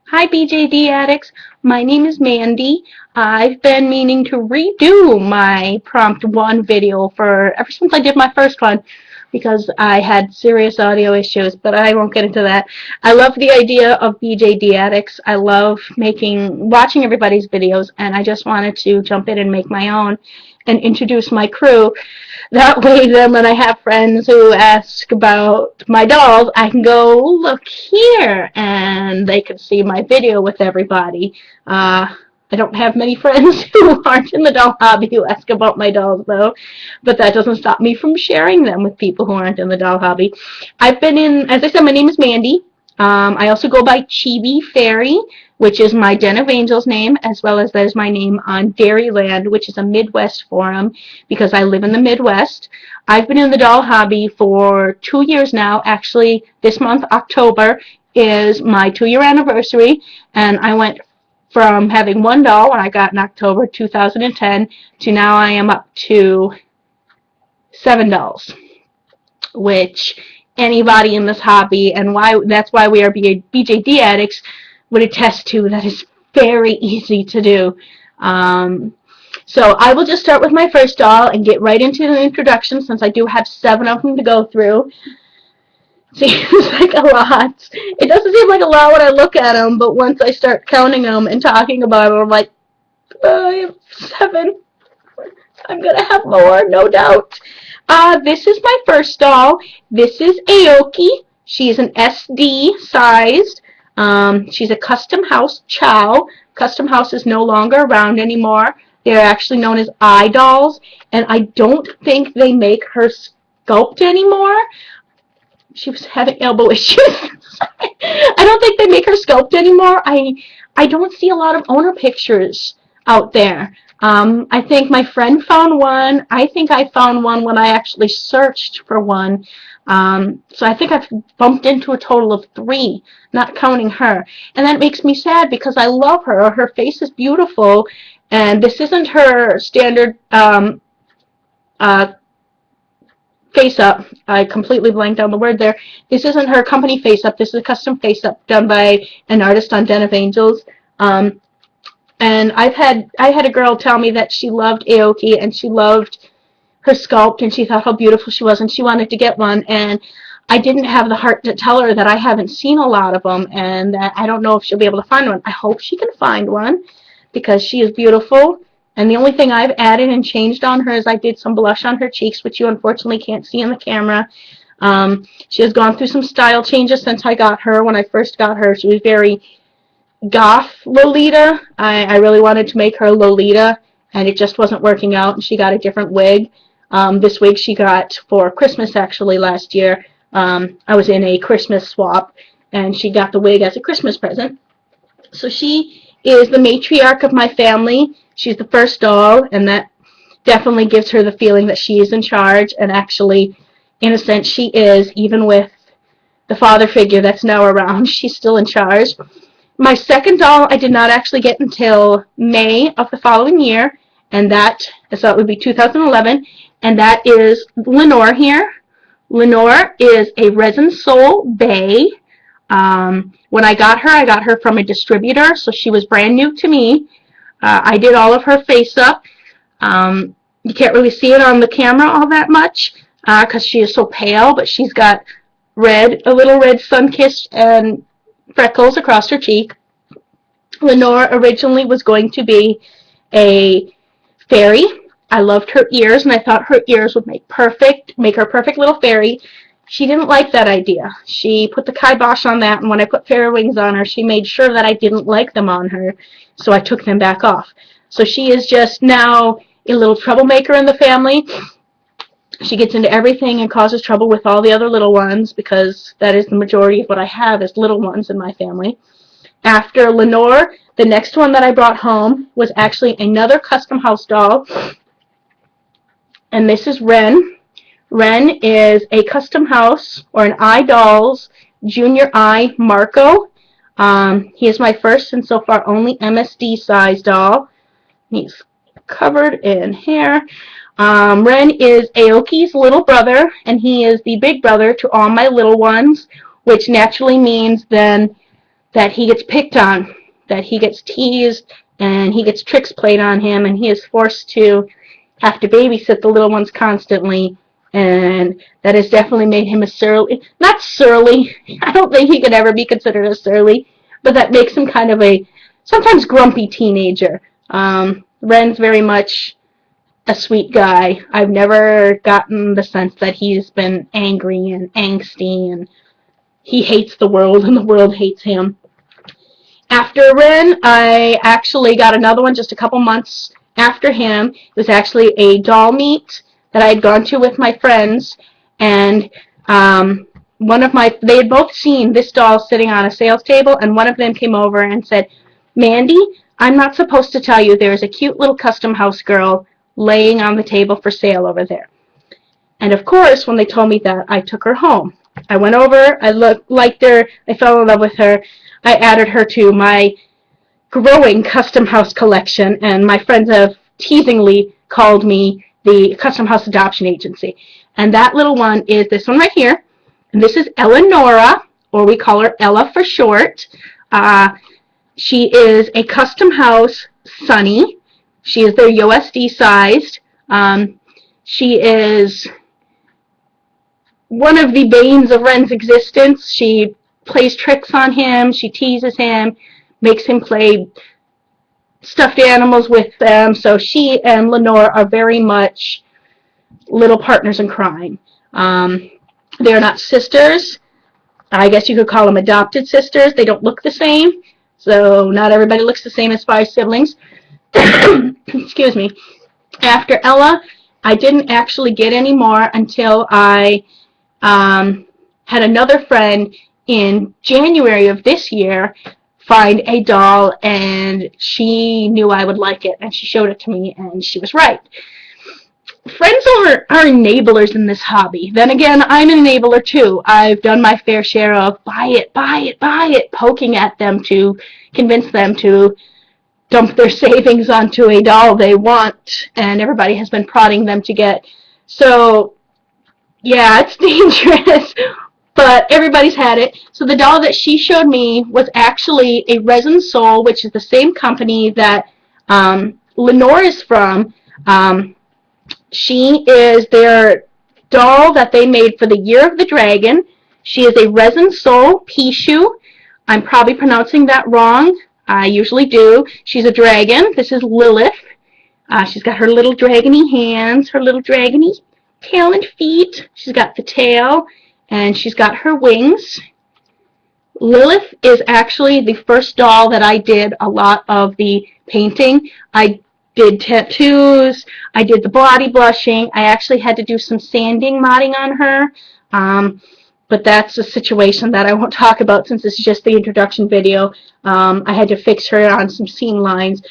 Hi BJD addicts, my name is Mandy. I've been meaning to redo my prompt 1 video for ever since I did my first one because I had serious audio issues, but I won't get into that. I love the idea of BJD addicts. I love watching everybody's videos, and I just wanted to jump in and make my own and introduce my crew. That way, then when I have friends who ask about my dolls, I can go, look here, and they can see my video with everybody. I don't have many friends who aren't in the doll hobby who ask about my dolls, though, but that doesn't stop me from sharing them with people who aren't in the doll hobby. I've been in, as I said, my name is Mandy. I also go by Chibifaery, which is my Den of Angels name, as well as that is my name on Dairyland, which is a Midwest forum because I live in the Midwest. I've been in the doll hobby for 2 years now. Actually, this month, October, is my 2-year anniversary, and I went from having 1 doll when I got in October 2010 to now I am up to 7 dolls, which anybody in this hobby, and that's why we are BJD addicts, would attest to. That is very easy to do. So I will just start with my first doll and get right into the introduction since I do have 7 of them to go through. Seems like a lot. It doesn't seem like a lot when I look at them, but once I start counting them and talking about them, I'm like, I have 7. I'm going to have more, no doubt. This is my first doll. This is Aoki. She's an SD sized. She's a Customhouse Chow. Customhouse is no longer around anymore. They're actually known as dolls, and I don't think they make her sculpt anymore. She was having elbow issues. I don't think they make her sculpt anymore. I don't see a lot of owner pictures out there. I think my friend found one. I think I found one when I actually searched for one. So I think I've bumped into a total of 3, not counting her. And that makes me sad because I love her. Her face is beautiful, and this isn't her standard face up. I completely blanked on the word there. This isn't her company face up. This is a custom face up done by an artist on Den of Angels. And I had a girl tell me that she loved Aoki and she loved her sculpt and she thought how beautiful she was and she wanted to get one, and I didn't have the heart to tell her that I haven't seen a lot of them and that I don't know if she'll be able to find one. I hope she can find one because she is beautiful. And the only thing I've added and changed on her is I did some blush on her cheeks, which you unfortunately can't see in the camera. She has gone through some style changes since I got her. When I first got her, she was very goth Lolita. I really wanted to make her Lolita, and it just wasn't working out, and she got a different wig. This wig she got for Christmas, actually, last year. I was in a Christmas swap, and she got the wig as a Christmas present. So she is the matriarch of my family. She's the first doll, and that definitely gives her the feeling that she is in charge, and actually, in a sense, she is, even with the father figure that's now around. She's still in charge. My second doll I did not actually get until May of the following year, and so it would be 2011, and that is Lenore here. Lenore is a Resinsoul Bei. When I got her from a distributor, so she was brand new to me. I did all of her face up. You can't really see it on the camera all that much because she is so pale, but she's got a little red sun-kissed and freckles across her cheek. Lenore originally was going to be a fairy. I loved her ears, and I thought her ears would make her a perfect little fairy. She didn't like that idea. She put the kibosh on that, and when I put fairy wings on her, she made sure that I didn't like them on her, so I took them back off. So she is just now a little troublemaker in the family. She gets into everything and causes trouble with all the other little ones because that is the majority of what I have is little ones in my family. After Lenore, the next one that I brought home was actually another Customhouse doll, and this is Ren. Ren is a Customhouse, or an Dolls Junior Marco. He is my first and so far only MSD size doll. He's covered in hair. Ren is Aoki's little brother, and he is the big brother to all my little ones, which naturally means then that he gets picked on, that he gets teased, and he gets tricks played on him, and he is forced to have to babysit the little ones constantly, and that has definitely made him a surly, not surly, I don't think he could ever be considered a surly, but that makes him kind of a sometimes grumpy teenager. Ren's very much a sweet guy. I've never gotten the sense that he's been angry and angsty and he hates the world and the world hates him. After Ren, I actually got another one just a couple months after him. It was actually a doll meet that I had gone to with my friends, and they had both seen this doll sitting on a sales table, and one of them came over and said, "Mandy, I'm not supposed to tell you there's a cute little custom house girl laying on the table for sale over there." And of course, when they told me that, I took her home. I went over, I liked her, I fell in love with her. I added her to my growing custom house collection, and my friends have teasingly called me the Custom House Adoption Agency. And that little one is this one right here. And this is Ellanora, or we call her Ella for short. She is a custom house Sunny. She is their USD sized. She is one of the banes of Ren's existence. She plays tricks on him, she teases him, makes him play stuffed animals with them, so she and Lenore are very much little partners in crime. They're not sisters. I guess you could call them adopted sisters. They don't look the same, so not everybody looks the same as far as siblings. Excuse me. After Ella, I didn't actually get any more until I had another friend in January of this year find a doll, and she knew I would like it, and she showed it to me, and she was right. Friends are enablers in this hobby. Then again, I'm an enabler too. I've done my fair share of buy it, buy it, buy it, poking at them to convince them to dump their savings onto a doll they want, and everybody has been prodding them to get. So, yeah, it's dangerous. But everybody's had it. So the doll that she showed me was actually a Resinsoul, which is the same company that Lenore is from. She is their doll that they made for the Year of the Dragon. She is a Resinsoul Pixiu. I'm probably pronouncing that wrong. I usually do. She's a dragon. This is Lillith. She's got her little dragony hands, her little dragony tail and feet. She's got the tail, and she's got her wings. Lillith is actually the first doll that I did a lot of the painting. I did tattoos, I did the body blushing, I actually had to do some sanding modding on her, but that's a situation that I won't talk about since this is just the introduction video. I had to fix her on some seam lines.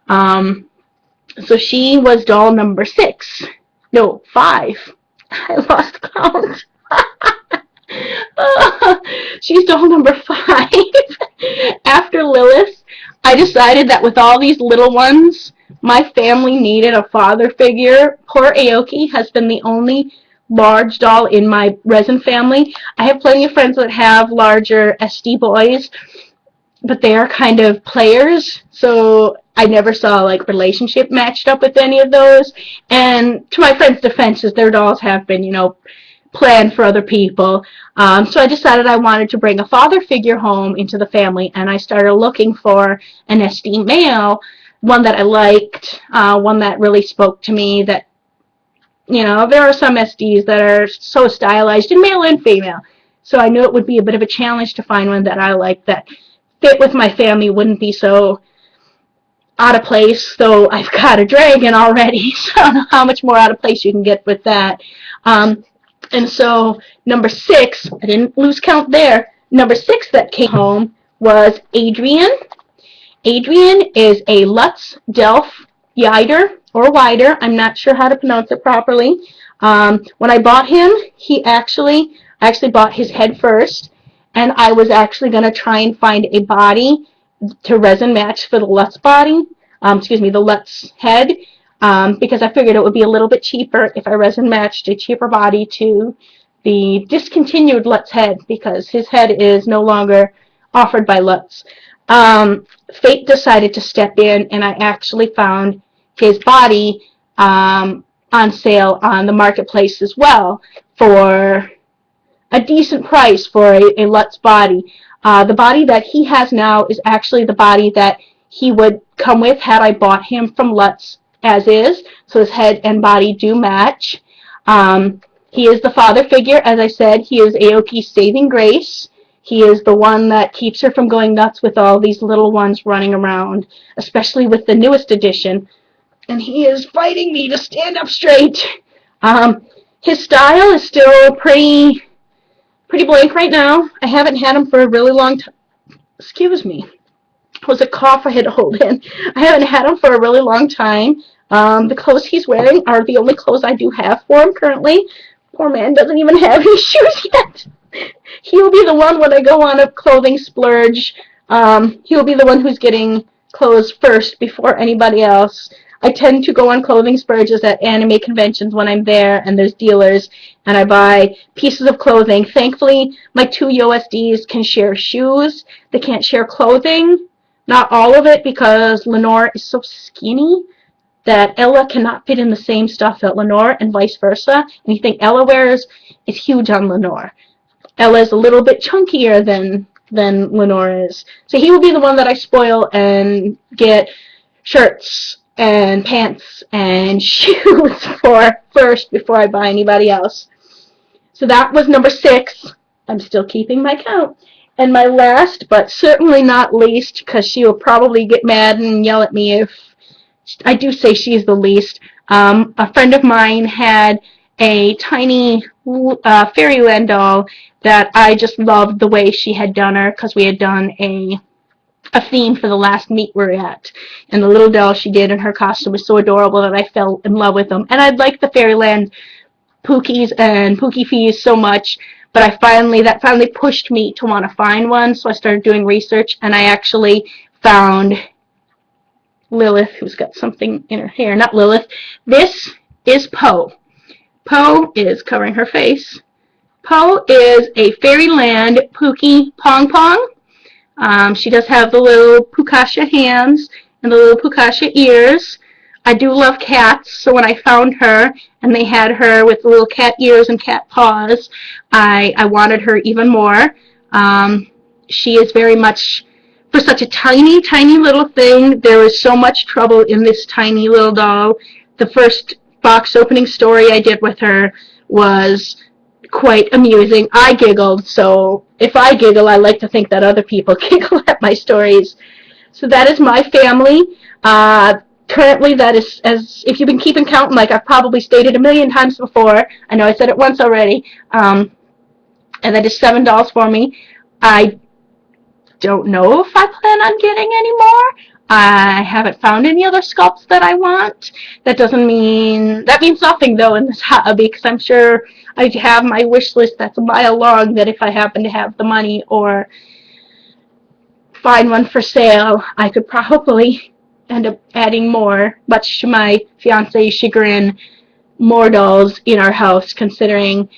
So she was doll number 6. No, 5. I lost count. She's doll number 5. After Lilith, I decided that with all these little ones, my family needed a father figure. Poor Aoki has been the only large doll in my resin family. I have plenty of friends that have larger SD boys, but they are kind of players, so I never saw like relationship matched up with any of those. And to my friends' defenses, their dolls have been, you know, planned for other people. So I decided I wanted to bring a father figure home into the family, and I started looking for an SD male, one that I liked, one that really spoke to me. That, you know, there are some SDs that are so stylized in male and female, so I knew it would be a bit of a challenge to find one that I liked that fit with my family, wouldn't be so out of place, though I've got a dragon already, so I don't know how much more out of place you can get with that. And so number 6, I didn't lose count there, number 6 that came home was Adrian. Adrian is a Lutz, Delf, Yder, or Yder. I'm not sure how to pronounce it properly. When I bought him, I actually bought his head first, and I was actually going to try and find a body to resin match for the Lutz body, the Lutz head, because I figured it would be a little bit cheaper if I resin matched a cheaper body to the discontinued Lutz head, because his head is no longer offered by Lutz. Fate decided to step in, and I actually found his body on sale on the marketplace as well for a decent price for a Lutz body. The body that he has now is actually the body that he would come with had I bought him from Lutz as is, so his head and body do match. He is the father figure, as I said. He is Aoki's saving grace. He is the one that keeps her from going nuts with all these little ones running around, especially with the newest edition. And he is fighting me to stand up straight. His style is still pretty blank right now. I haven't had him for a really long time. Excuse me. It was a cough I had to hold in. I haven't had him for a really long time. The clothes he's wearing are the only clothes I do have for him currently. Poor man doesn't even have any shoes yet. He'll be the one when I go on a clothing splurge. He'll be the one who's getting clothes first before anybody else. I tend to go on clothing splurges at anime conventions when I'm there and there's dealers, and I buy pieces of clothing. Thankfully, my two USDs can share shoes. They can't share clothing. Not all of it, because Lenore is so skinny that Ella cannot fit in the same stuff that Lenore, and vice versa. Anything Ella wears is huge on Lenore. Ella is a little bit chunkier than Lenore is. So he will be the one that I spoil and get shirts and pants and shoes for first before I buy anybody else. So that was number 6. I'm still keeping my count. And my last, but certainly not least, because she will probably get mad and yell at me if I do say she's the least. A friend of mine had a tiny Fairyland doll that I just loved the way she had done her, because we had done a theme for the last meet we were at. And the little doll she did in her costume was so adorable that I fell in love with them. And I like the Fairyland pukis and puki fees so much, but that finally pushed me to want to find one, so I started doing research, and I actually found Lillith, who's got something in her hair. Not Lillith. This is Poe. Poe is covering her face. Poe is a Fairyland puki pong pong. She does have the little pukasha hands and the little pukasha ears. I do love cats, so when I found her and they had her with the little cat ears and cat paws, I wanted her even more. She is very much, for such a tiny, tiny little thing, there was so much trouble in this tiny little doll. The first box opening story I did with her was quite amusing. I giggled, so if I giggle, I like to think that other people giggle at my stories. So that is my family. Currently, that is, as if you've been keeping count, like I've probably stated a million times before, I know I said it once already, and that is 7 dolls for me. I don't know if I plan on getting any more. I haven't found any other sculpts that I want. That means nothing though in this hobby, because I'm sure I have my wish list that's a mile long, that if I happen to have the money or find one for sale, I could probably end up adding more, much to my fiance's chagrin, more dolls in our house, considering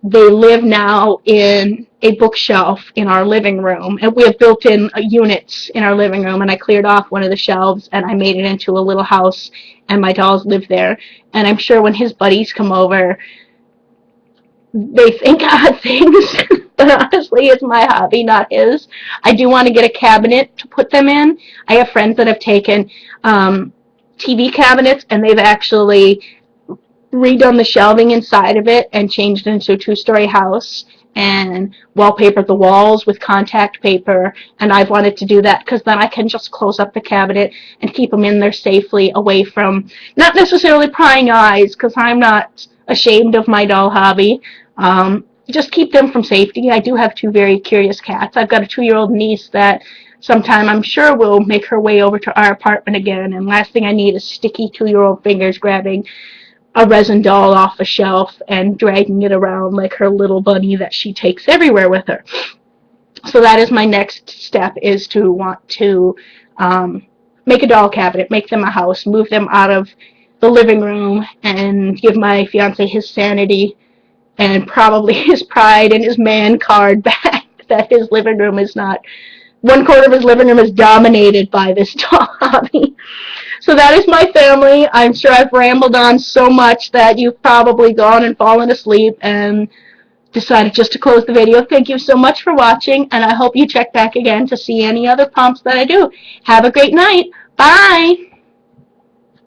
they live now in a bookshelf in our living room, and we have built-in units in our living room, and I cleared off one of the shelves and I made it into a little house, and my dolls live there. And I'm sure when his buddies come over, they think odd things, but honestly, it's my hobby, not his. I do want to get a cabinet to put them in. I have friends that have taken TV cabinets, and they've actually redone the shelving inside of it and changed it into a 2-story house and wallpapered the walls with contact paper, and I've wanted to do that because then I can just close up the cabinet and keep them in there safely, away from not necessarily prying eyes, because I'm not ashamed of my doll hobby. Just keep them from safety. I do have 2 very curious cats. I've got a 2-year-old niece that sometime I'm sure will make her way over to our apartment again, and last thing I need is sticky 2-year-old fingers grabbing a resin doll off a shelf and dragging it around like her little bunny that she takes everywhere with her. So that is my next step, is to want to make a doll cabinet, make them a house, move them out of the living room, and give my fiance his sanity and probably his pride and his man card back. that his living room is not, one corner of his living room is dominated by this hobby. So that is my family. I'm sure I've rambled on so much that you've probably gone and fallen asleep and decided just to close the video. Thank you so much for watching, and I hope you check back again to see any other prompts that I do. Have a great night. Bye!